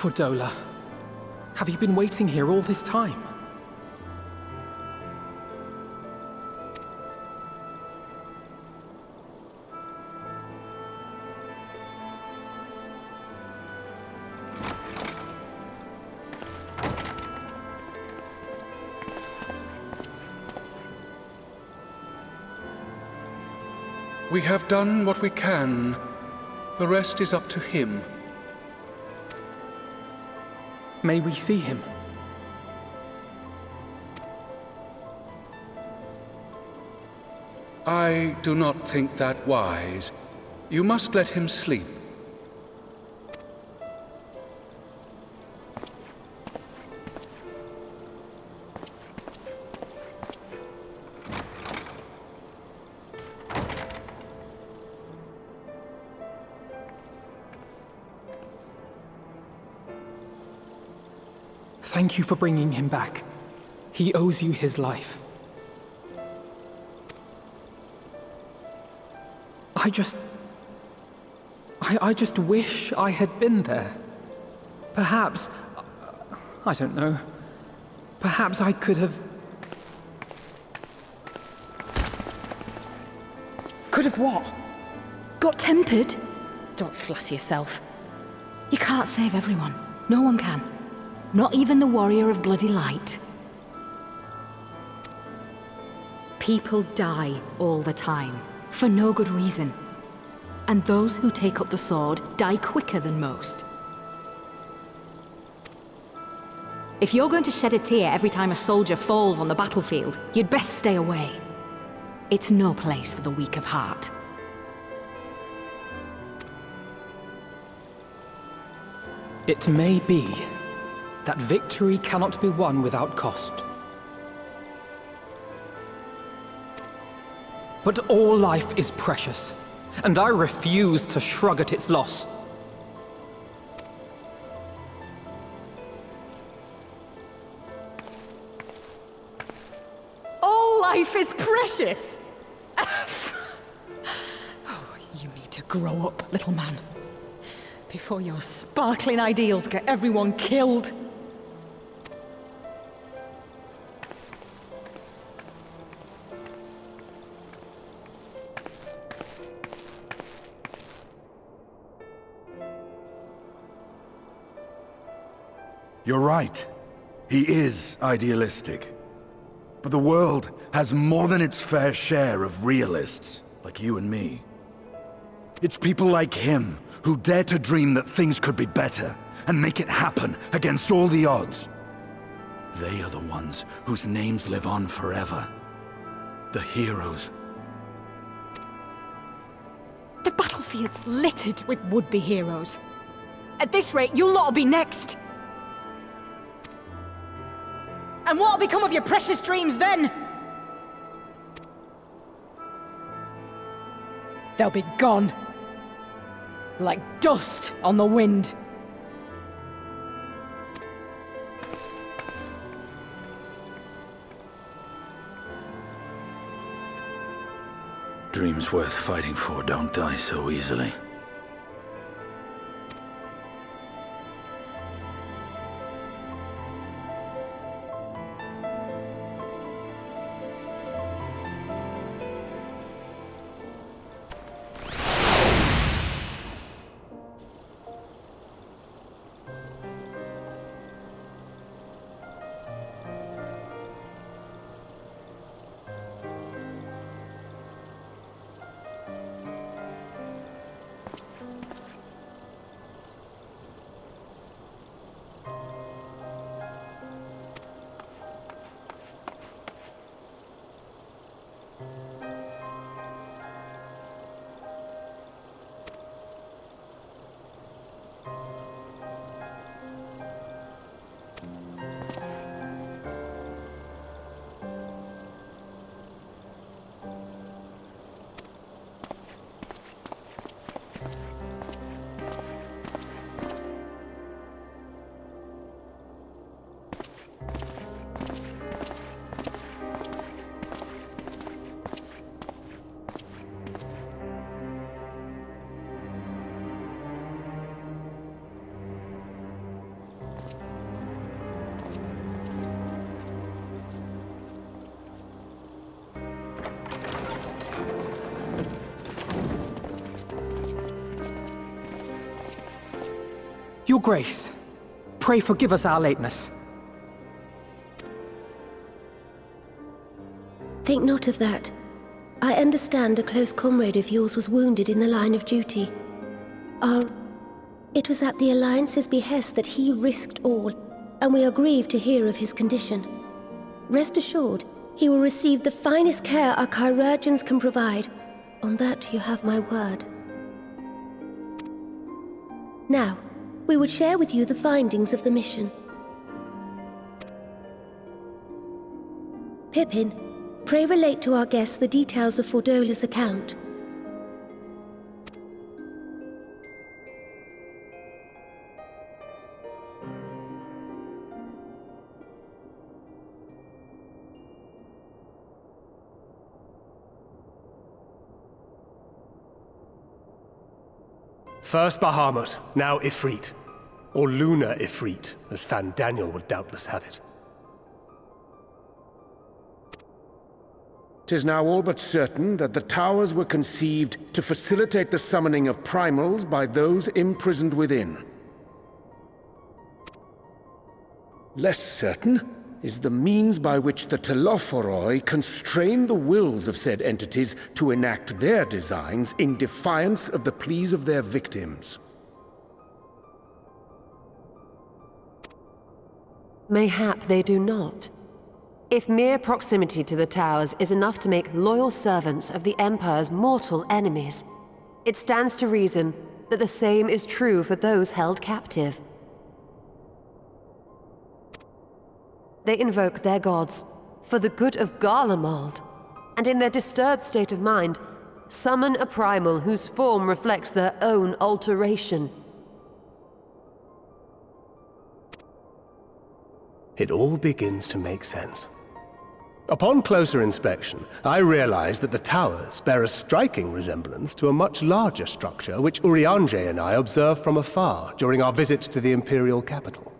Fordola, have you been waiting here all this time? We have done what we can. The rest is up to him. May we see him? I do not think that wise. You must let him sleep. Thank you for bringing him back. He owes you his life. I just wish I had been there. Perhaps, I don't know, perhaps I could have... Could have what? Got tempered? Don't flatter yourself. You can't save everyone. No one can. Not even the warrior of bloody light. People die all the time, for no good reason. And those who take up the sword die quicker than most. If you're going to shed a tear every time a soldier falls on the battlefield, you'd best stay away. It's no place for the weak of heart. It may be that victory cannot be won without cost. But all life is precious, and I refuse to shrug at its loss. All life is precious! Oh, you need to grow up, little man. Before your sparkling ideals get everyone killed. You're right. He is idealistic. But the world has more than its fair share of realists, like you and me. It's people like him who dare to dream that things could be better, and make it happen against all the odds. They are the ones whose names live on forever. The heroes. The battlefield's littered with would-be heroes. At this rate, you'll lot'll be next. And what'll become of your precious dreams then? They'll be gone. Like dust on the wind. Dreams worth fighting for don't die so easily. Your Grace, pray forgive us our lateness. Think not of that. I understand a close comrade of yours was wounded in the line of duty. It was at the Alliance's behest that he risked all, and we are grieved to hear of his condition. Rest assured, he will receive the finest care our chirurgeons can provide. On that you have my word. Now, we would share with you the findings of the mission. Pippin, pray relate to our guests the details of Fordola's account. First Bahamut, now Ifrit. Or Lunar Ifrit, as Fan Daniel would doubtless have it. 'Tis now all but certain that the towers were conceived to facilitate the summoning of primals by those imprisoned within. Less certain is the means by which the Telophoroi constrain the wills of said entities to enact their designs in defiance of the pleas of their victims. Mayhap they do not. If mere proximity to the towers is enough to make loyal servants of the Empire's mortal enemies, it stands to reason that the same is true for those held captive. They invoke their gods for the good of Garlemald, and in their disturbed state of mind, summon a primal whose form reflects their own alteration. It all begins to make sense. Upon closer inspection, I realized that the towers bear a striking resemblance to a much larger structure which Urianger and I observed from afar during our visit to the Imperial capital.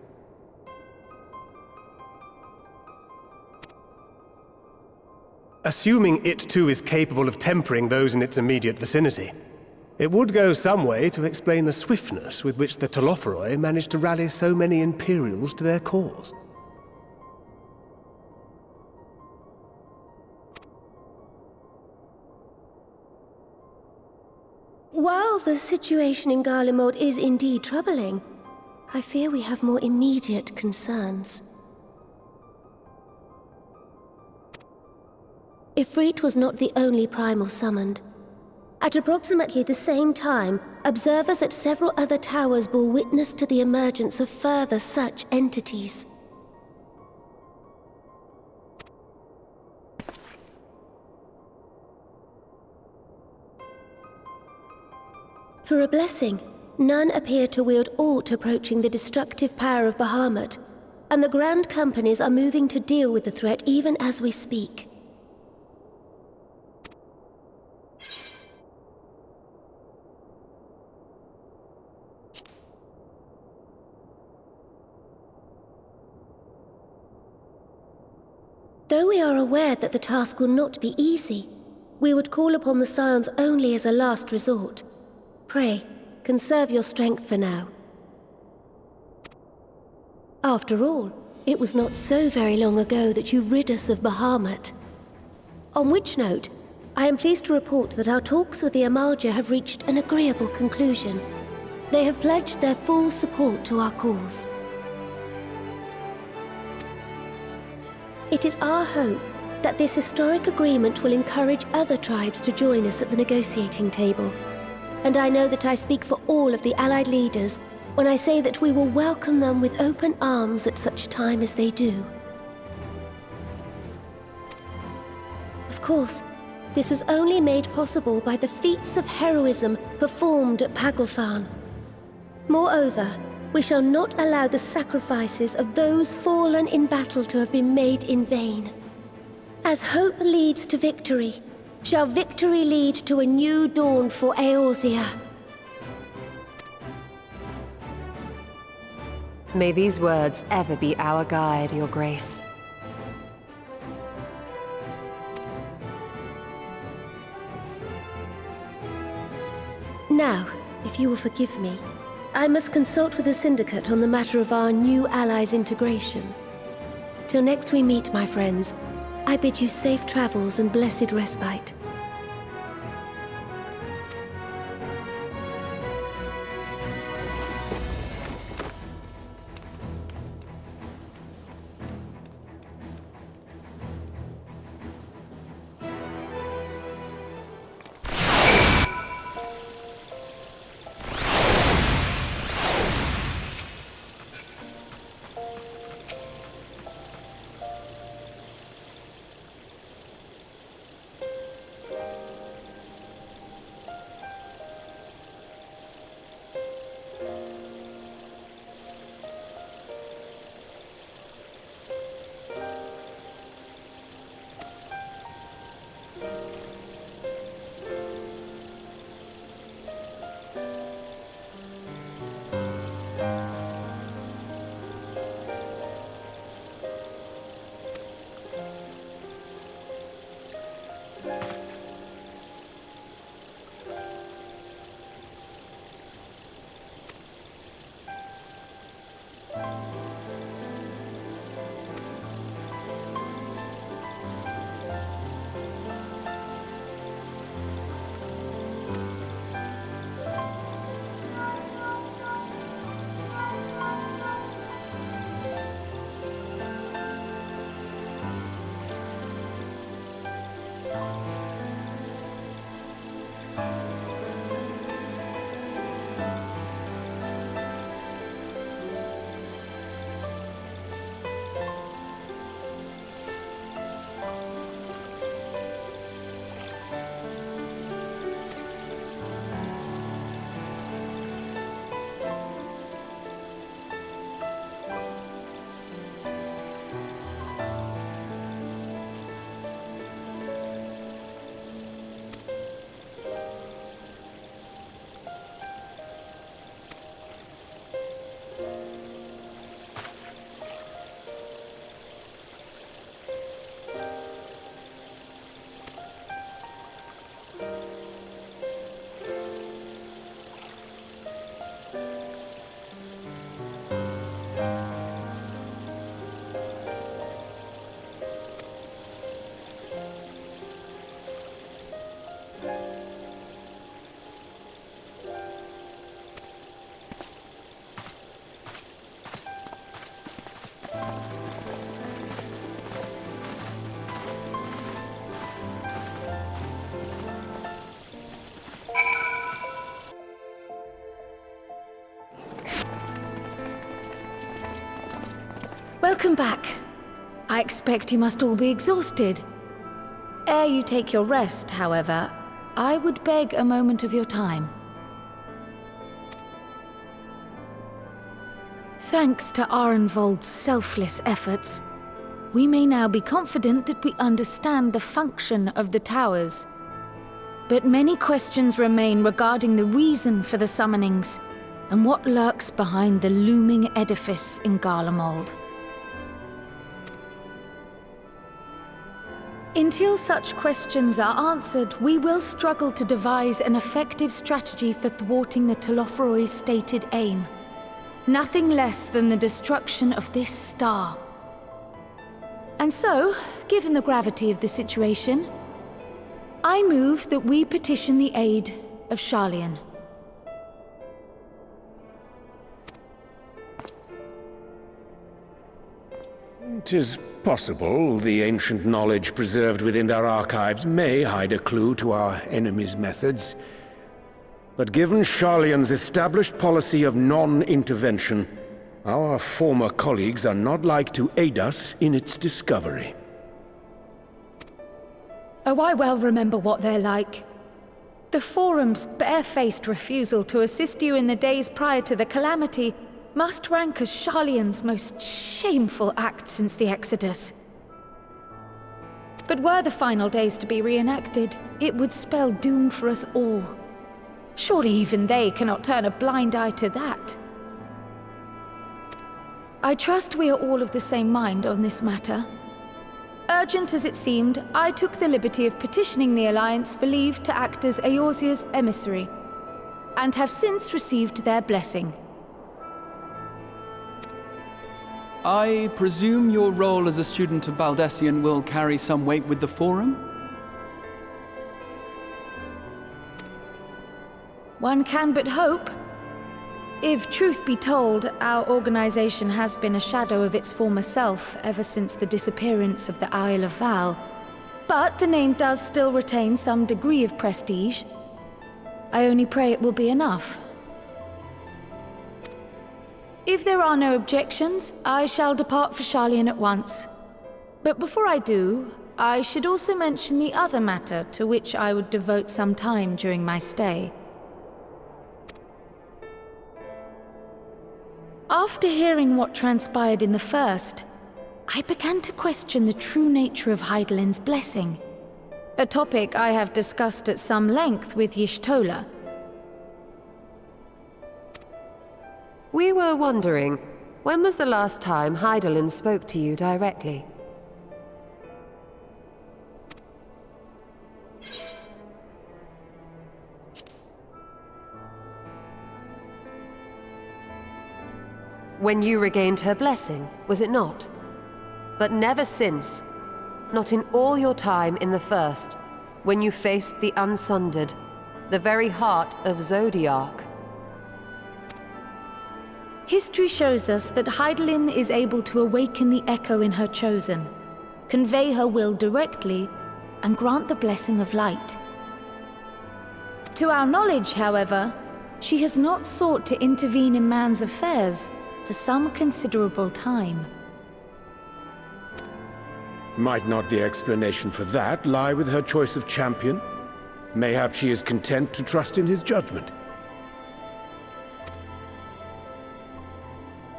Assuming it too is capable of tempering those in its immediate vicinity, it would go some way to explain the swiftness with which the Telophoroi managed to rally so many Imperials to their cause. While the situation in Garlemald is indeed troubling, I fear we have more immediate concerns. Ifrit was not the only primal summoned. At approximately the same time, observers at several other towers bore witness to the emergence of further such entities. For a blessing, none appear to wield aught approaching the destructive power of Bahamut, and the Grand Companies are moving to deal with the threat even as we speak. Though we are aware that the task will not be easy, we would call upon the Scions only as a last resort. Pray, conserve your strength for now. After all, it was not so very long ago that you rid us of Bahamut. On which note, I am pleased to report that our talks with the Amalja have reached an agreeable conclusion. They have pledged their full support to our cause. It is our hope that this historic agreement will encourage other tribes to join us at the negotiating table. And I know that I speak for all of the Allied leaders when I say that we will welcome them with open arms at such time as they do. Of course, this was only made possible by the feats of heroism performed at Paglfan. Moreover, we shall not allow the sacrifices of those fallen in battle to have been made in vain. As hope leads to victory, shall victory lead to a new dawn for Eorzea. May these words ever be our guide, Your Grace. Now, if you will forgive me, I must consult with the Syndicate on the matter of our new allies' integration. Till next we meet, my friends, I bid you safe travels and blessed respite. Welcome back. I expect you must all be exhausted. Ere you take your rest, however, I would beg a moment of your time. Thanks to Arenvold's selfless efforts, we may now be confident that we understand the function of the towers. But many questions remain regarding the reason for the summonings, and what lurks behind the looming edifice in Garlemald. Until such questions are answered, we will struggle to devise an effective strategy for thwarting the Telophoroi's stated aim. Nothing less than the destruction of this star. And so, given the gravity of the situation, I move that we petition the aid of Sharlayan. It is possible the ancient knowledge preserved within their archives may hide a clue to our enemy's methods. But given Sharlayan's established policy of non-intervention, our former colleagues are not like to aid us in its discovery. Oh, I well remember what they're like. The Forum's barefaced refusal to assist you in the days prior to the calamity must rank as Sharlayan's most shameful act since the Exodus. But were the final days to be reenacted, it would spell doom for us all. Surely even they cannot turn a blind eye to that. I trust we are all of the same mind on this matter. Urgent as it seemed, I took the liberty of petitioning the Alliance for leave to act as Eorzea's emissary, and have since received their blessing. I presume your role as a student of Baldessian will carry some weight with the Forum? One can but hope. If truth be told, our organization has been a shadow of its former self ever since the disappearance of the Isle of Val. But the name does still retain some degree of prestige. I only pray it will be enough. If there are no objections, I shall depart for Sharlayan at once. But before I do, I should also mention the other matter to which I would devote some time during my stay. After hearing what transpired in the first, I began to question the true nature of Hydaelyn's blessing, a topic I have discussed at some length with Y'shtola. We were wondering, when was the last time Hydaelyn spoke to you directly? When you regained her blessing, was it not? But never since. Not in all your time in the First, when you faced the Unsundered, the very heart of Zodiark. History shows us that Hydaelyn is able to awaken the echo in her chosen, convey her will directly, and grant the blessing of light. To our knowledge, however, she has not sought to intervene in man's affairs for some considerable time. Might not the explanation for that lie with her choice of champion? Mayhap she is content to trust in his judgment.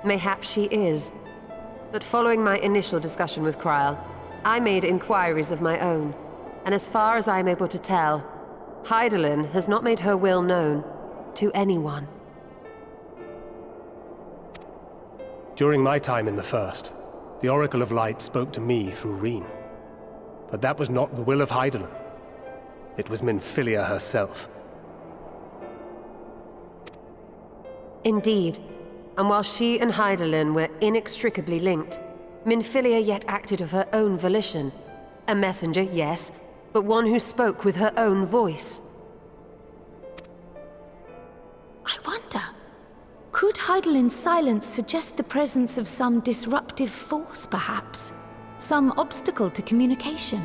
Mayhap she is. But following my initial discussion with Kryl, I made inquiries of my own, and as far as I'm able to tell, Hydaelyn has not made her will known to anyone. During my time in the First, the Oracle of Light spoke to me through Reen. But that was not the will of Hydaelyn. It was Minfilia herself. Indeed. And while she and Hydaelyn were inextricably linked, Minfilia yet acted of her own volition. A messenger, yes, but one who spoke with her own voice. I wonder, could Hydaelyn's silence suggest the presence of some disruptive force, perhaps? Some obstacle to communication?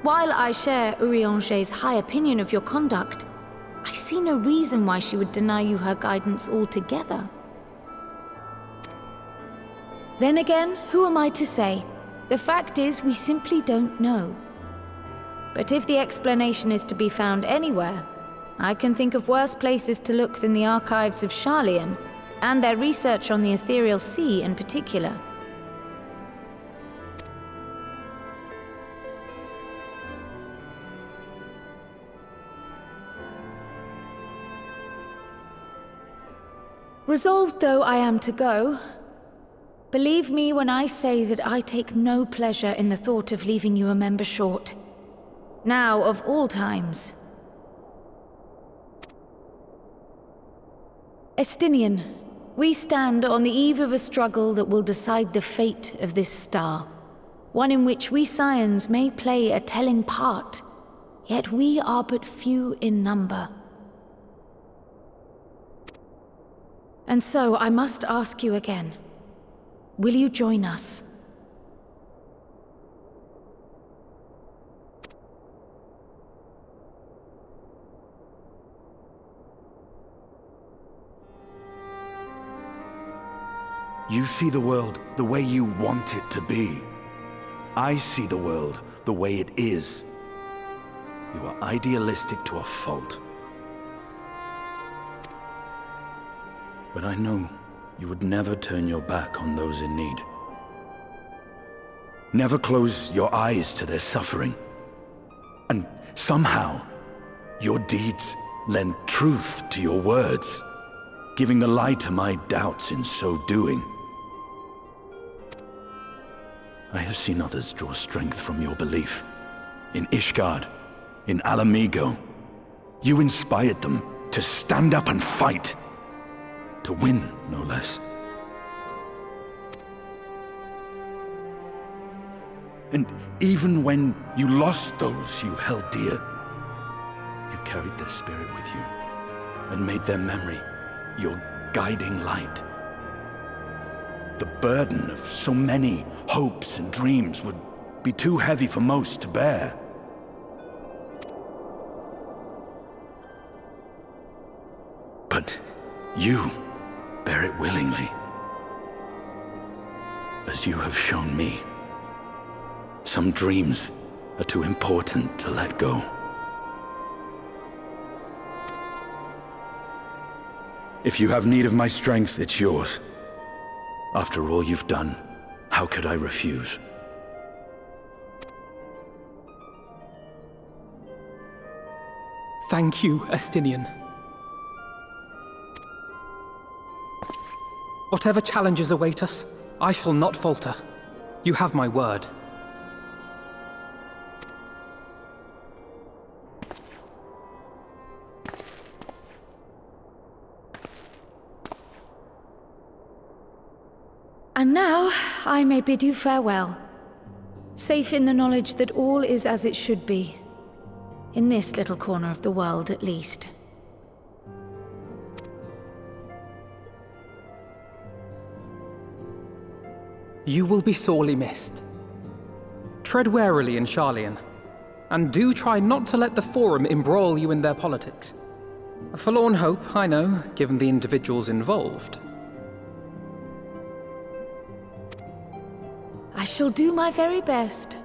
While I share Urianger's high opinion of your conduct, I see no reason why she would deny you her guidance altogether. Then again, who am I to say? The fact is, we simply don't know. But if the explanation is to be found anywhere, I can think of worse places to look than the archives of Sharlayan, and their research on the Ethereal Sea in particular. Resolved though I am to go, believe me when I say that I take no pleasure in the thought of leaving you a member short. Now, of all times. Estinian, we stand on the eve of a struggle that will decide the fate of this star. One in which we Scions may play a telling part, yet we are but few in number. And so I must ask you again, will you join us? You see the world the way you want it to be. I see the world the way it is. You are idealistic to a fault. But I know you would never turn your back on those in need. Never close your eyes to their suffering. And somehow, your deeds lend truth to your words, giving the lie to my doubts in so doing. I have seen others draw strength from your belief. In Ishgard, in Alamigo. You inspired them to stand up and fight. To win, no less. And even when you lost those you held dear, you carried their spirit with you and made their memory your guiding light. The burden of so many hopes and dreams would be too heavy for most to bear. But you bear it willingly, as you have shown me. Some dreams are too important to let go. If you have need of my strength, it's yours. After all you've done, how could I refuse? Thank you, Estinian. Whatever challenges await us, I shall not falter. You have my word. And now, I may bid you farewell. Safe in the knowledge that all is as it should be. In this little corner of the world, at least. You will be sorely missed. Tread warily in Sharlayan, and do try not to let the Forum embroil you in their politics. A forlorn hope, I know, given the individuals involved. I shall do my very best.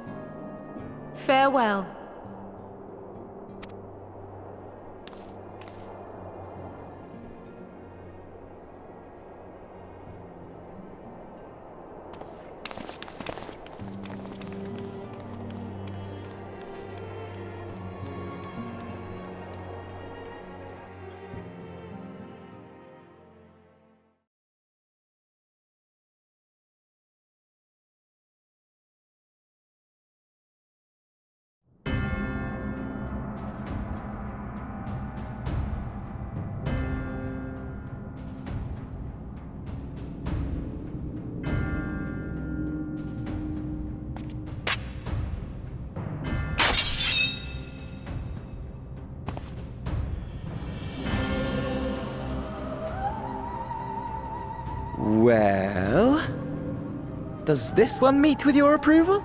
Farewell. Well, does this one meet with your approval?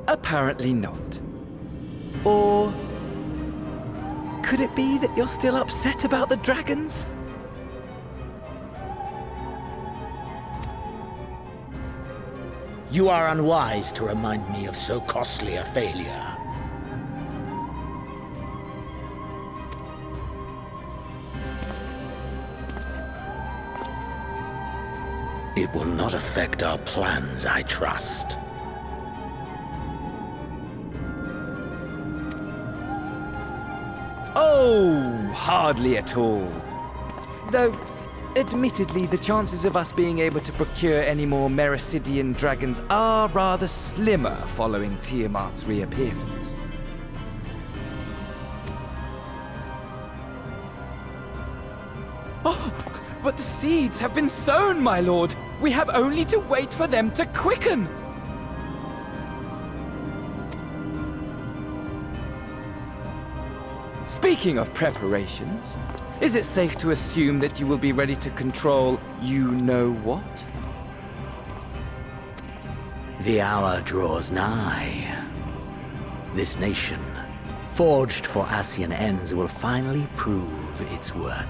Apparently not. Or could it be that you're still upset about the dragons? You are unwise to remind me of so costly a failure. It will not affect our plans, I trust. Oh, hardly at all. Though, admittedly, the chances of us being able to procure any more Mericidian dragons are rather slimmer following Tiamat's reappearance. Oh, but the seeds have been sown, my lord! We have only to wait for them to quicken! Speaking of preparations, is it safe to assume that you will be ready to control you-know-what? The hour draws nigh. This nation, forged for Ascian ends, will finally prove its worth.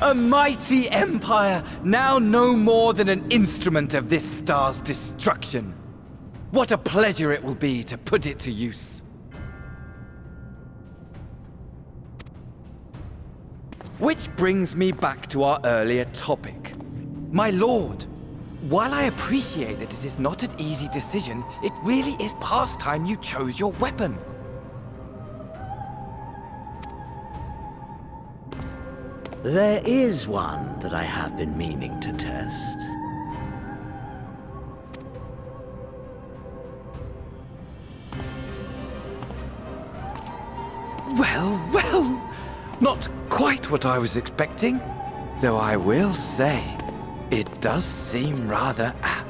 A mighty empire, now no more than an instrument of this star's destruction. What a pleasure it will be to put it to use. Which brings me back to our earlier topic. My lord, while I appreciate that it is not an easy decision, it really is past time you chose your weapon. There is one that I have been meaning to test. Well, well. Not quite what I was expecting. Though I will say, it does seem rather apt.